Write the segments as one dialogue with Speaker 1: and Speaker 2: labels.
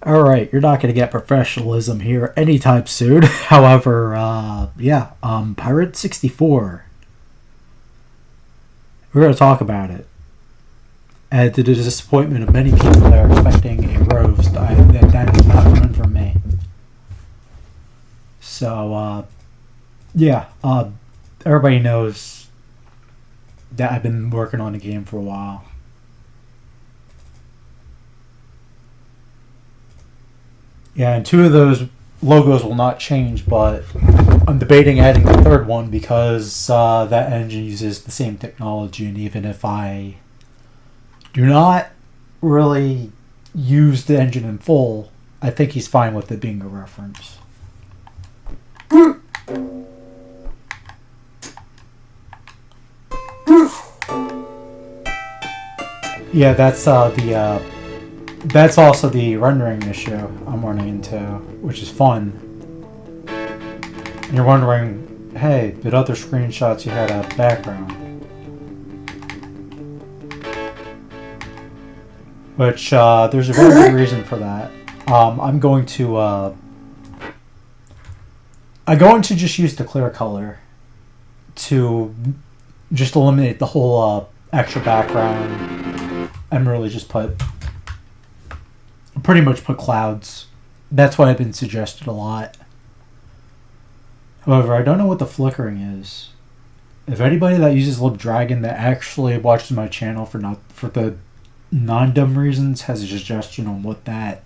Speaker 1: Alright, you're not going to get professionalism here anytime soon. However, Pirate 64. We're going to talk about it. And to the disappointment of many people that are expecting a roast, that is not coming from me. So, everybody knows that I've been working on the game for a while. Yeah, and two of those logos will not change, but I'm debating adding the third one because that engine uses the same technology, and even if I do not really use the engine in full, I think he's fine with it being a reference. Yeah, that's also the rendering issue I'm running into, which is fun. And you're wondering, hey, did other screenshots you had a background? Which, there's a very good reason for that. I'm going to just use the clear color to just eliminate the whole extra background and really just pretty much put clouds. That's what I've been suggested a lot. However, I don't know what the flickering is. If anybody that uses LibDragon that actually watches my channel for the non-dumb reasons has a suggestion on what that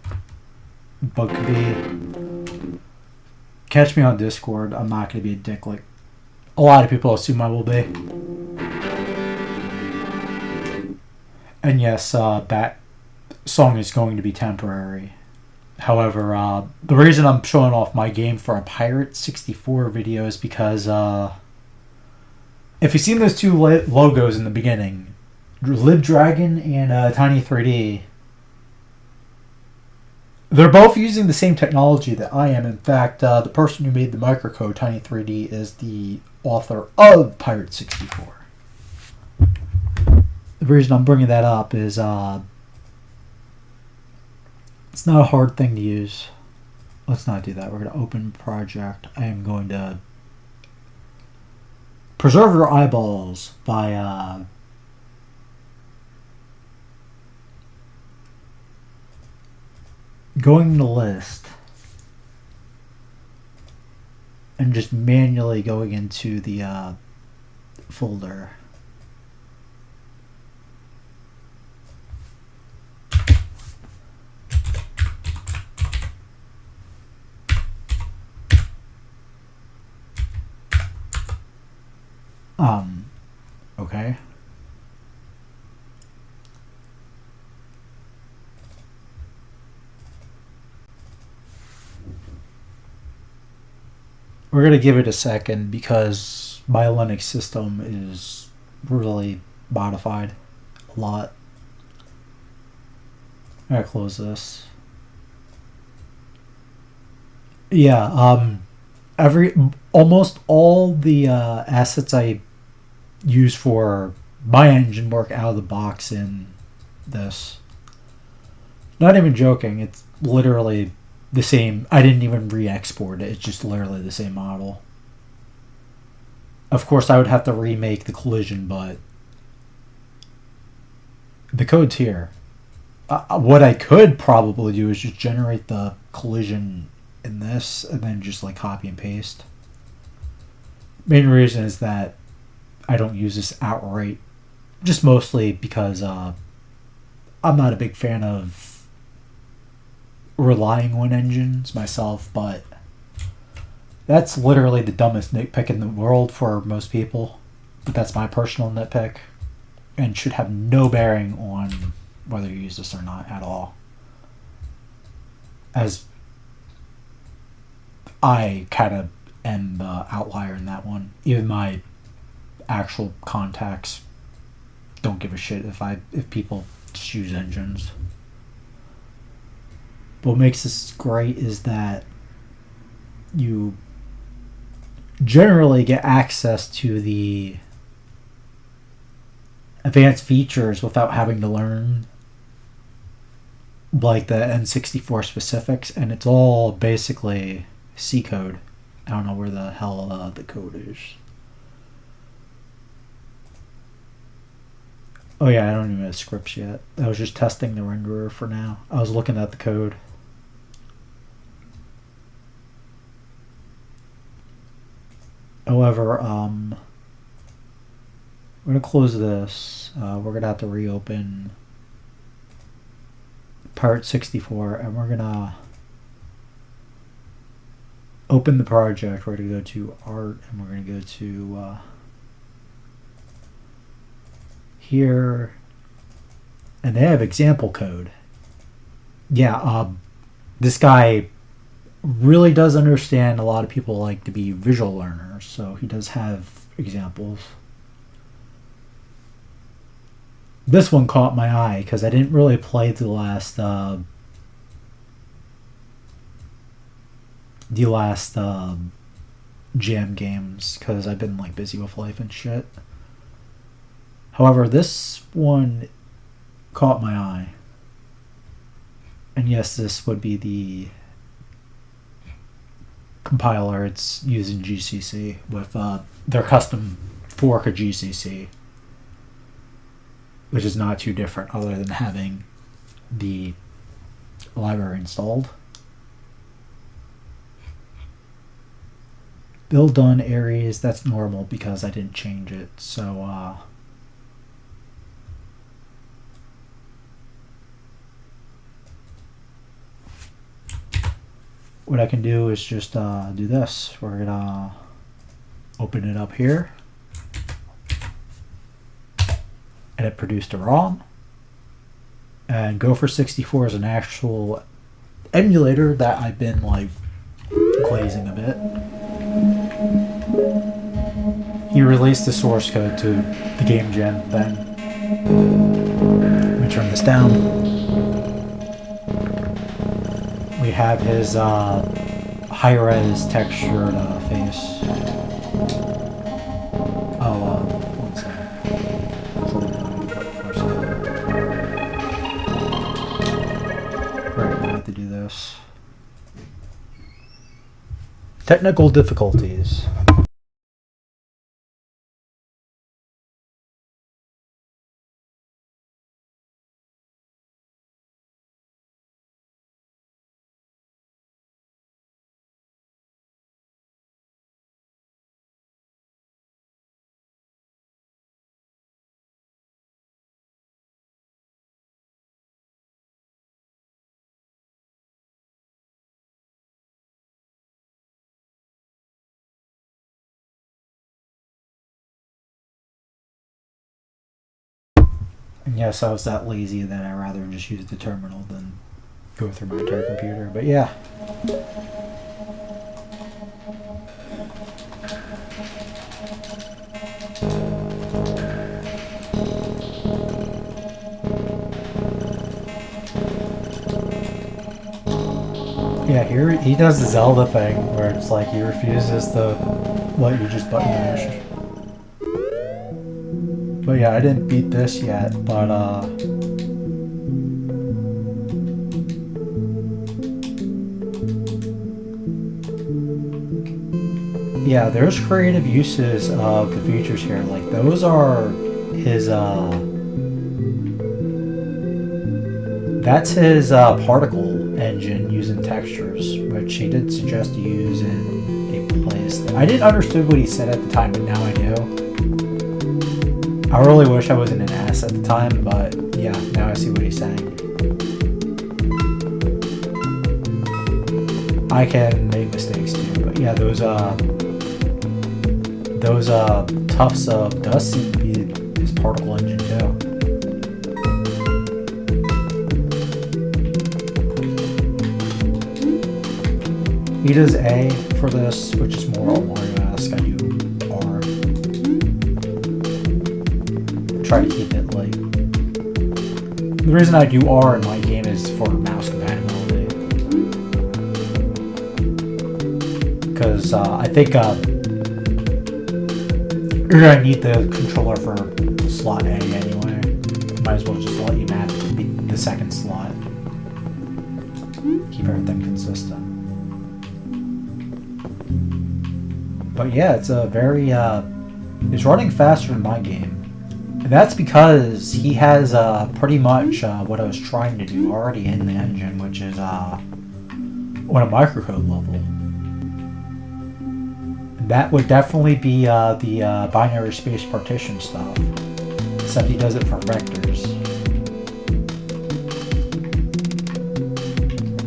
Speaker 1: bug could be, catch me on Discord. I'm not going to be a dick like a lot of people assume I will be. And yes, that song is going to be temporary. However, the reason I'm showing off my game for a Pirate 64 video is because if you've seen those two logos in the beginning, LibDragon and Tiny 3D, they're both using the same technology that I am. In fact, the person who made the microcode, Tiny 3D, is the author of Pirate 64. The reason I'm bringing that up is it's not a hard thing to use. Let's not do that. We're going to open project. I am going to preserve your eyeballs by going to list and just manually going into the folder. Okay. We're going to give it a second because my Linux system is really modified a lot. I'm going to close this. Yeah, almost all the assets I use for my engine work out of the box in this. Not even joking, it's literally the same. I didn't even re-export it. It's just literally the same model. Of course, I would have to remake the collision, but the code's here. What I could probably do is just generate the collision in this and then just like copy and paste. Main reason is that I don't use this outright, just mostly because I'm not a big fan of relying on engines myself, but that's literally the dumbest nitpick in the world for most people. But that's my personal nitpick and should have no bearing on whether you use this or not at all. As I kind of am the outlier in that one. Even my actual contacts don't give a shit if people just use engines. What makes this great is that you generally get access to the advanced features without having to learn like the n64 specifics, and it's all basically C code. I don't know where the hell the code is. Oh yeah, I don't even have scripts yet. I was just testing the renderer for now. I was looking at the code. However, we're going to close this. We're going to have to reopen Pyrite 64, and we're going to open the project. We're going to go to Art, and we're going to go to here, and they have example code. Yeah, this guy really does understand. A lot of people like to be visual learners, so he does have examples. This one caught my eye because I didn't really play the last jam games because I've been like busy with life and shit. However, this one caught my eye. And yes, this would be the compiler. It's using GCC with their custom fork of GCC, which is not too different other than having the library installed. Build done Aries, that's normal because I didn't change it. So what I can do is just do this. We're gonna open it up here, and it produced a ROM. And Gopher 64 is an actual emulator that I've been like glazing a bit. He released the source code to the Game Gen thing. Let me turn this down. We have his high-res textured face. Oh, one second. Right, we have to do this. Technical difficulties. And yes, I was that lazy that I'd rather just use the terminal than go through my entire computer. But yeah. Yeah, here he does the Zelda thing where it's like he refuses to let you just button mash. But yeah, I didn't beat this yet, but yeah, there's creative uses of the features here. Like those are his that's his particle engine using textures, which he did suggest to use in a place. I didn't understand what he said at the time, but now I do. I really wish I wasn't an ass at the time, but yeah, now I see what he's saying. I can make mistakes too, but yeah, those tufts of dust seem to be his particle engine too. He does A for this, which is more Mario-esque. I do R. Try to keep it like... The reason I do R in my game is for mouse compatibility. Because I think you're going to need the controller for slot A anyway. Might as well just let you map the second slot. keep everything consistent. But yeah, it's a very it's running faster than my game. And that's because he has pretty much what I was trying to do already in the engine, which is on a microcode level. And that would definitely be the binary space partition stuff, except he does it for vectors.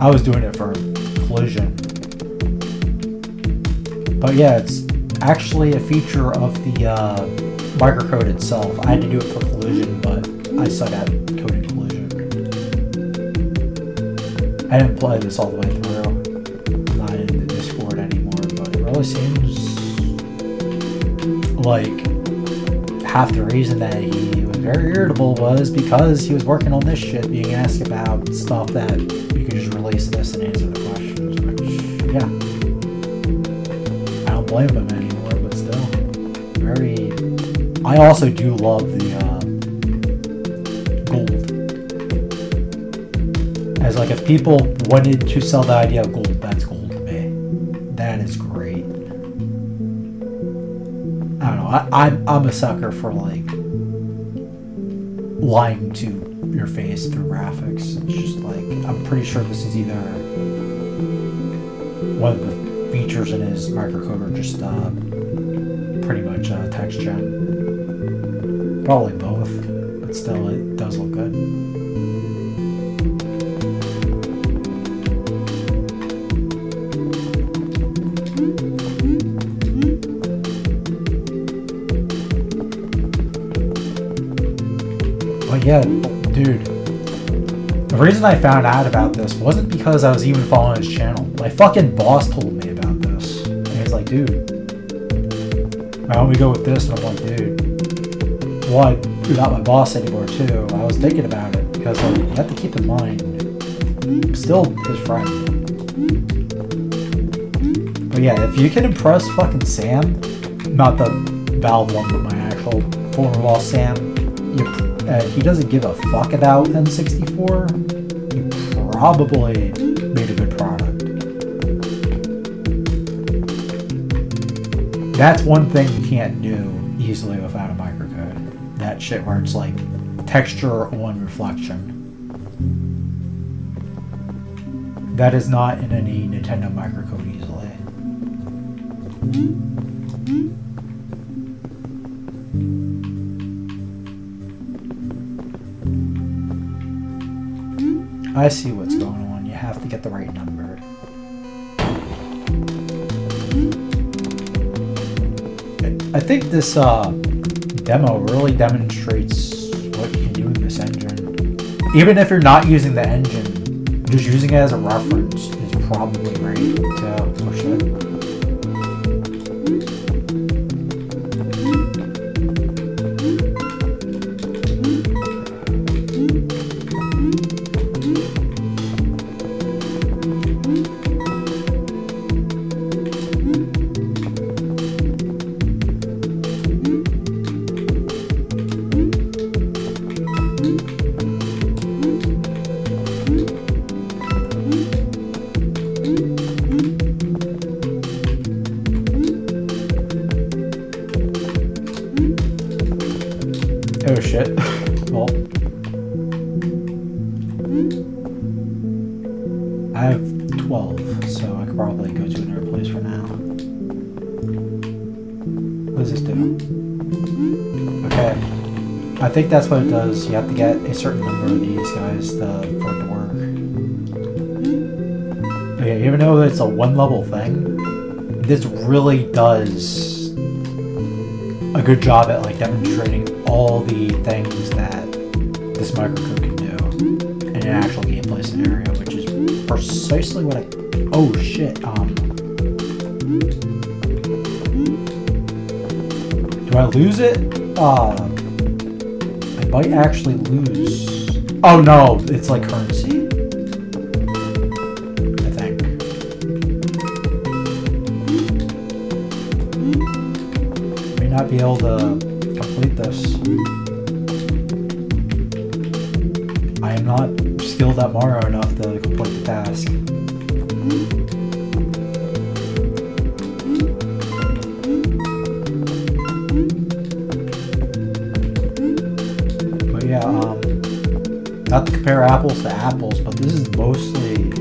Speaker 1: I was doing it for collision. But yeah, it's actually a feature of the microcode itself. I had to do it for collision, but I suck at coding collision. I didn't play this all the way through. I'm not in the Discord anymore, but it really seems like half the reason that he was very irritable was because he was working on this shit, being asked about stuff that you could just release this and answer the questions, which, yeah. I don't blame him anymore, but still. Very... I also do love the gold. As like, if people wanted to sell the idea of gold, that's gold to me. That is great. I don't know. I'm a sucker for like lying to your face through graphics. It's just like, I'm pretty sure this is either one of the features in his microcode or just pretty much text gen. Probably both, but still, it does look good. But yeah, dude, the reason I found out about this wasn't because I was even following his channel. My fucking boss told me about this. And he's like, dude, why don't we go with this? And I'm like, dude, well, you're not my boss anymore, too. I was thinking about it, because like, you have to keep in mind, I'm still his friend. But yeah, if you can impress fucking Sam, not the Valve one, but my actual former boss, Sam, he doesn't give a fuck about n64, you probably made a good product. That's one thing you can't do easily without a microcode. That shit where it's like texture on reflection. That is not in any Nintendo microcode easily. I see what's going on. You have to get the right number. I think this demo really demonstrates what you can do in this engine. Even if you're not using the engine, just using it as a reference is probably great to push it. Oh shit. Well, I have 12, so I could probably go to another place for now. What does this do? Okay. I think that's what it does. You have to get a certain number of these guys for it to work. Okay, even though it's a one level thing, this really does a good job at like demonstrating all the things that this microcode can do in an actual gameplay scenario, which is precisely what I... Oh shit, do I lose it? I might actually lose... Oh no, it's like currency. I think. May not be able to complete this. I am not skilled at Mario enough to complete the task. But yeah, not to compare apples to apples, but this is mostly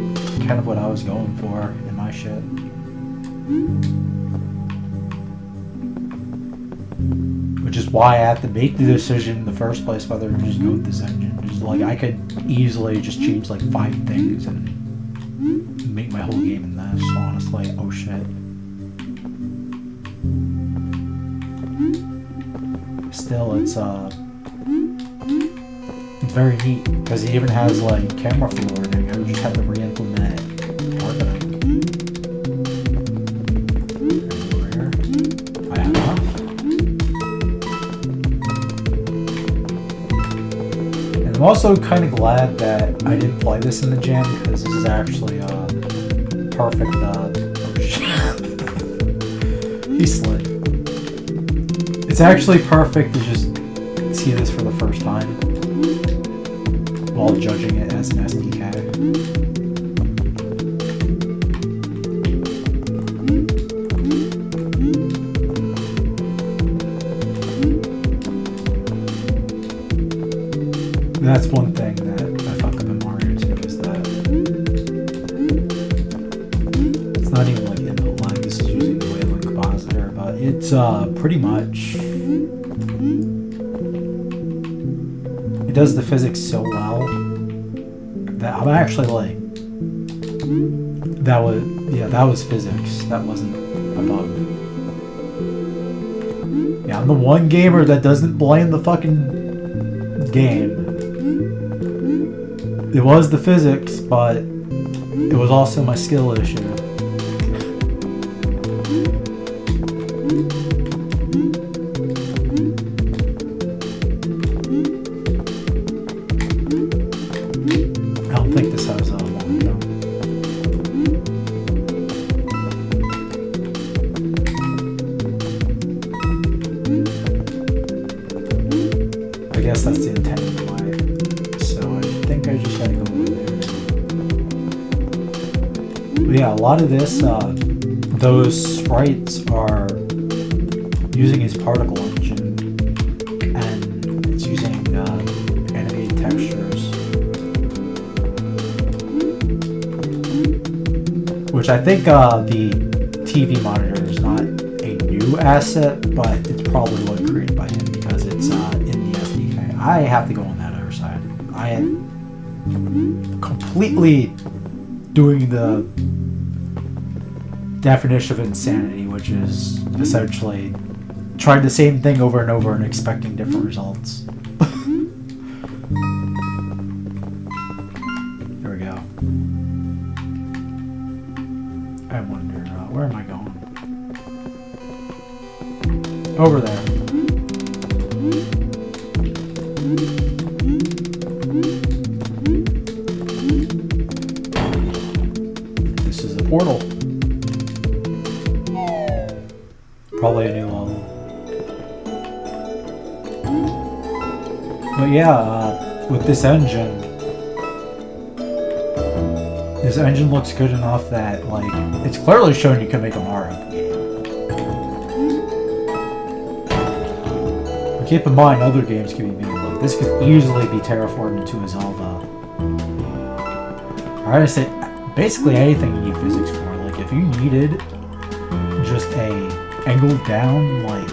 Speaker 1: kind of what I was going for in my shit. Which is why I had to make the decision in the first place whether to just go with this engine. Just like I could easily just change like 5 things and make my whole game in this, honestly. Oh shit. Still, it's very neat because he even has like camera floating. I would just have to re-implement targeting. I have enough. And I'm also kind of glad that I didn't play this in the jam because this is actually a perfect. Oh shit! He's slick. It's actually perfect to just see this for the first time while judging it as an SDK. That's one thing that I fuck up in Mario 2 is that it's not even like inbuilt lag. This is using the Wayland compositor, but it's pretty much. It does the physics so well that I'm actually like, that was physics. That wasn't a bug. Yeah, I'm the one gamer that doesn't blame the fucking game. It was the physics, but it was also my skill issue. That's the intended way. So I think I just gotta go over there. But yeah, a lot of this, those sprites are using his particle engine, and it's using animated textures, which I think the TV monitor is not a new asset, but it's probably one created by him because it's I have to go on that other side. I am completely doing the definition of insanity, which is essentially trying the same thing over and over and expecting different results. There we go. I wonder, where am I going? Over there. Portal. Probably a new level. But yeah, with this engine looks good enough that, like, it's clearly showing you can make a Mario game. But keep in mind, other games can be made. Like, this could easily be terraformed into a Zelda. Alright, I said basically anything you need physics for. Like, if you needed just a angled down, like,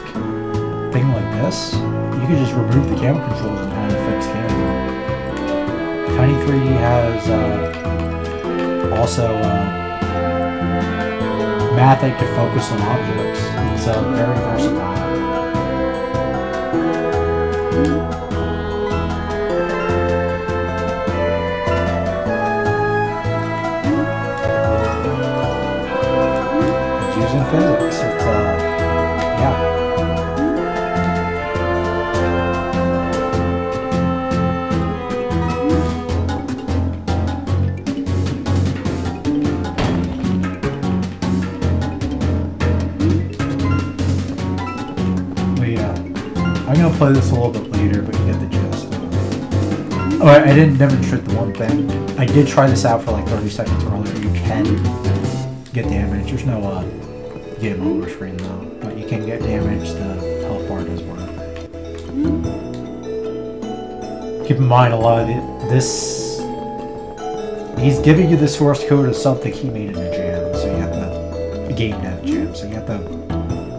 Speaker 1: thing like this, you could just remove the camera controls and have a fixed camera. Tiny 3D has also math that can focus on objects. It's very versatile. Using physics, it's yeah. But yeah, I'm gonna play this a little bit later, but you get the gist of it. Oh, I didn't demonstrate the one thing. I did try this out for like 30 seconds earlier. You can get damage. There's no game over screen though, but you can get damage. The health bar does work. Keep in mind, a lot of this, he's giving you the source code of something he made in a jam, so you have to, a game dev jam, so you have to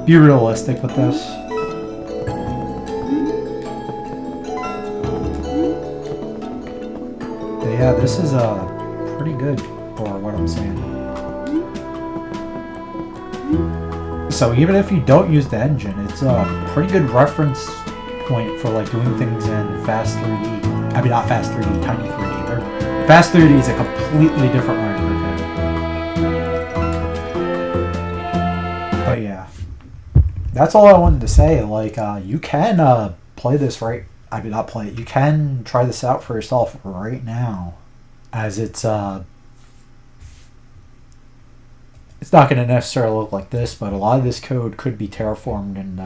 Speaker 1: be realistic with this. But yeah, this is pretty good for what I'm saying. So even if you don't use the engine, it's a pretty good reference point for like doing things in Fast 3D. I mean, not Fast 3D, Tiny 3D. Fast 3D is a completely different microphone. But yeah, that's all I wanted to say. Like, you can play this right. I mean, not play it. You can try this out for yourself right now, as it's not going to necessarily look like this, but a lot of this code could be terraformed in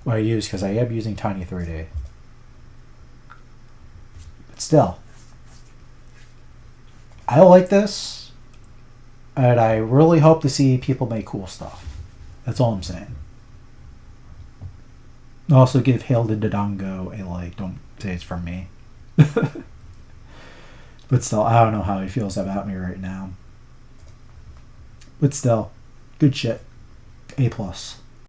Speaker 1: what I use, because I am using Tiny 3D. But still, I like this, and I really hope to see people make cool stuff. That's all I'm saying. Also, give Hail to Dodongo a like. Don't say it's from me. But still, I don't know how he feels about me right now. But still, good shit. A+.